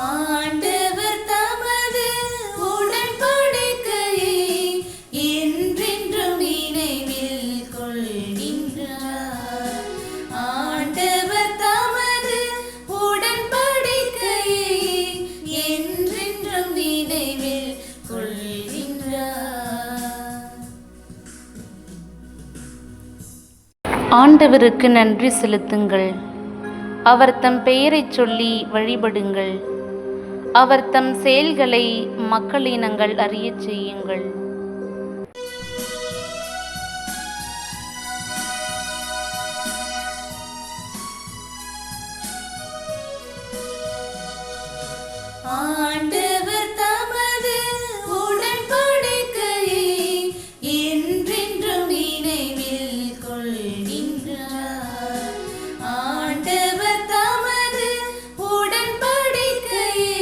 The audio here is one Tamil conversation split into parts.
ஆண்டவர் தமது உடன்படிக்கையை என்றென்றும் நினைவில் கொள்கின்றார். ஆண்டவர் தமது உடன்படிக்கையை என்றென்றும் நினைவில் கொள்கின்றார். ஆண்டவருக்கு நன்றி செலுத்துங்கள். அவர் தம் பெயரைச் சொல்லி வழிபடுங்கள். அவர் தம் செயல்களை மக்களினங்கள் அறியச் செய்யுங்கள். ஆண்டவர் தமது உடன்படிக்கையை என்றென்றும் நினைவில் கொள்கின்றார். ஆண்டவர் தமது உடன்படிக்கையை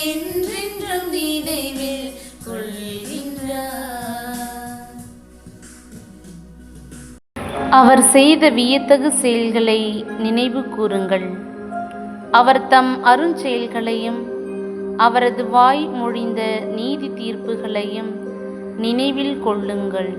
என்றென்றும் நினைவில் கொள்கின்றார். அவர் செய்த வியத்தகு செயல்களை நினைவு கூறுங்கள். அவர் தம் அருஞ்செயல்களையும் அவரது வாய் மொழிந்த நீதி தீர்ப்புகளையும் நினைவில் கொள்ளுங்கள்.